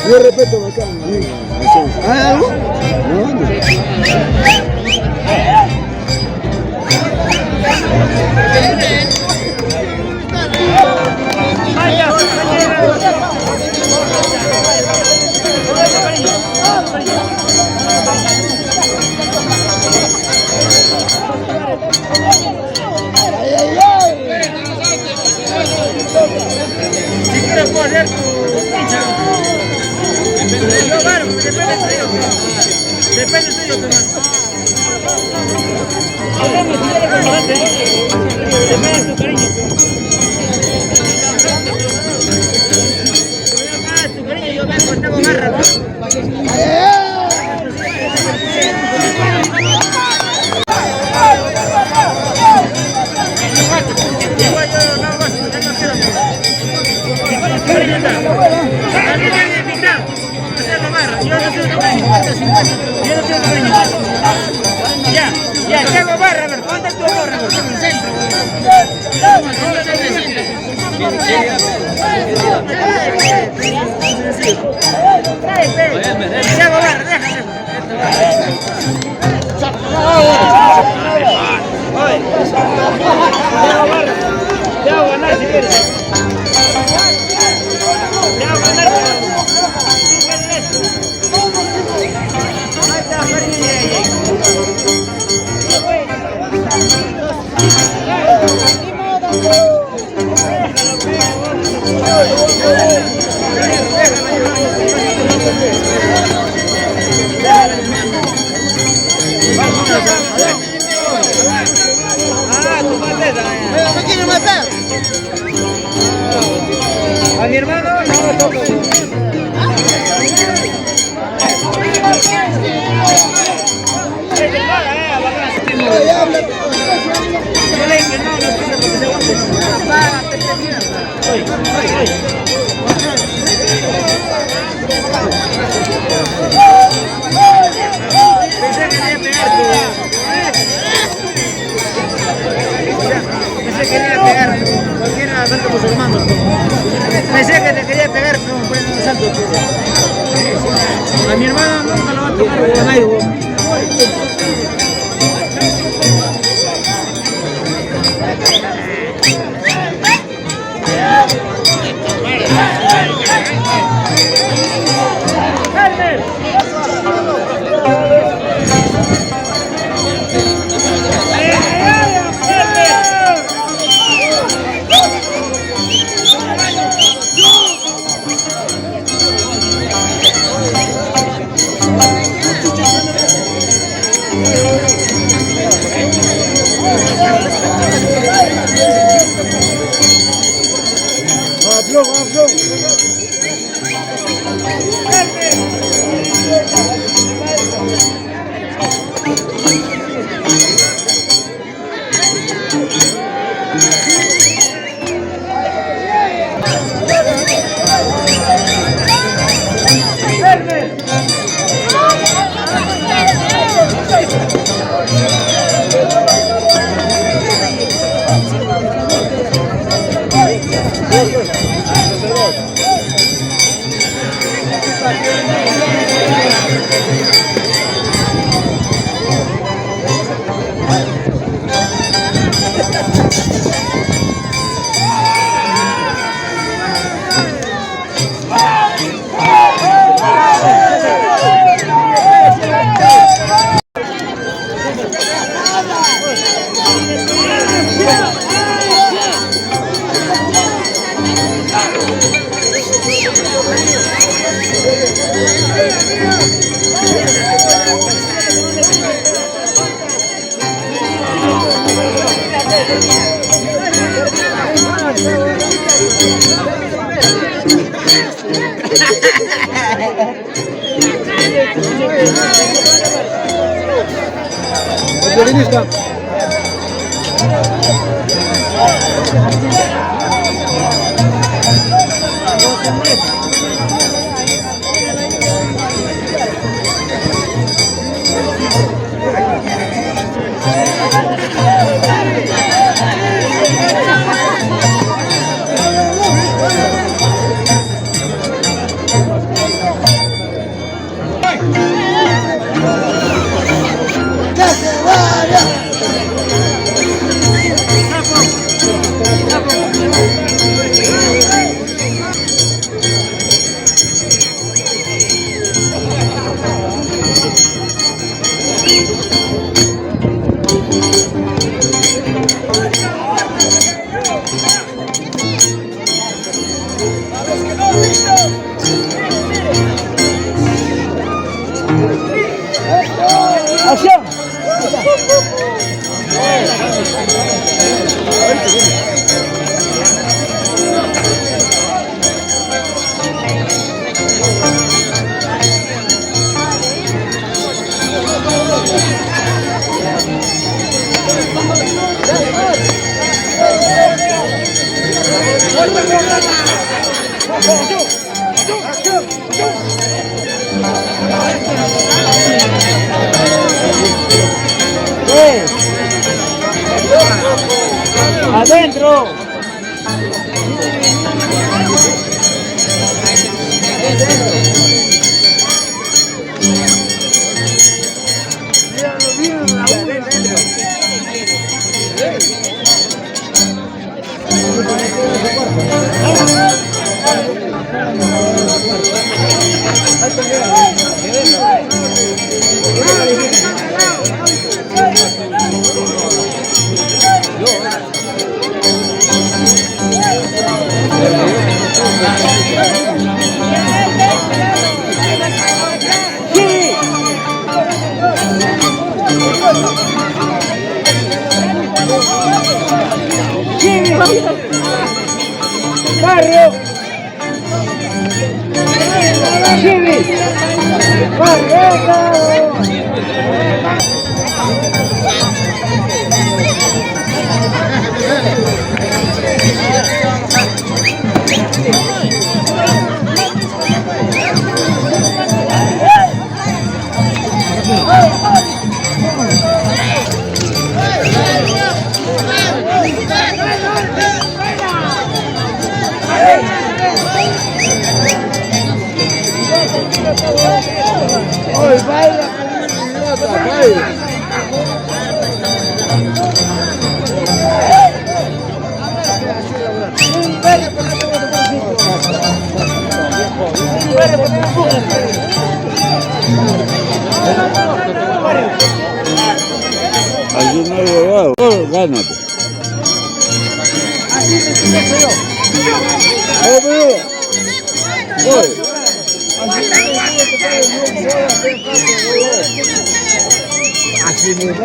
Yo respeto acá. ¿Hay algo? No. Si quieres puedo hacer tu pincha. Yo, claro, depende tuyo. Depende tuyo, tu hermano. Depende tu cariño. Tu cariño, yo vengo, tengo garra, ¿no? Ya, te hago barra, a ver, ¿dónde tu barra? En el centro. Te hago barra, déjame. Te hago ganar si quieres. Te hago ganar, ¿me quiere matar? A mi hermano no lo toco. Yo le dije no, porque se aguante. Apágate, mierda. Pensé que quería pegar, cualquiera asalto musulmán. Pensé que te quería pegar, no, por el asalto. A mi hermano nunca lo va a tocar con nadie. Adentro. Barrio. Chivi. Barrio. Oi, baila, baila. Allí no lo veo, gánate. Así te pienso yo. Así mismo.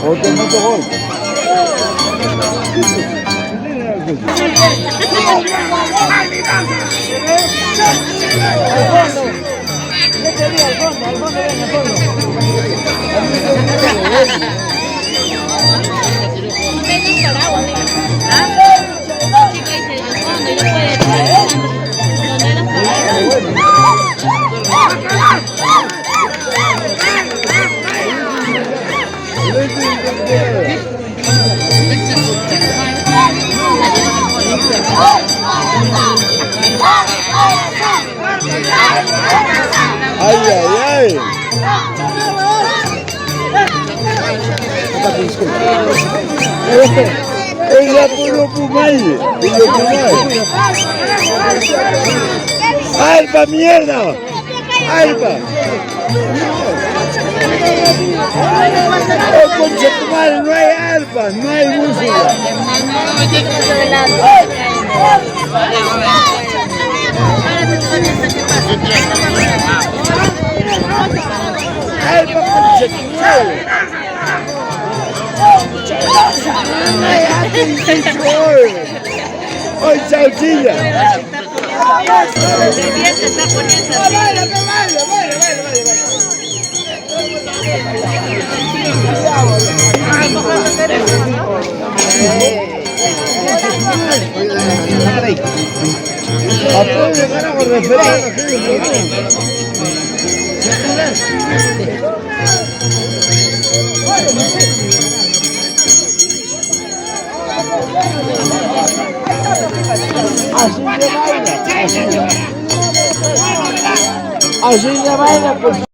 Otro mucho gol. Ay, ay, ay. Ella puro pumay. ¡Alba, mierda! ¡Alba! ¡Oh, concha tu madre! No hay alba, no hay música. ¡Alba, concha tu madre! ¡Ay, chauchilla! Así se baila, pues.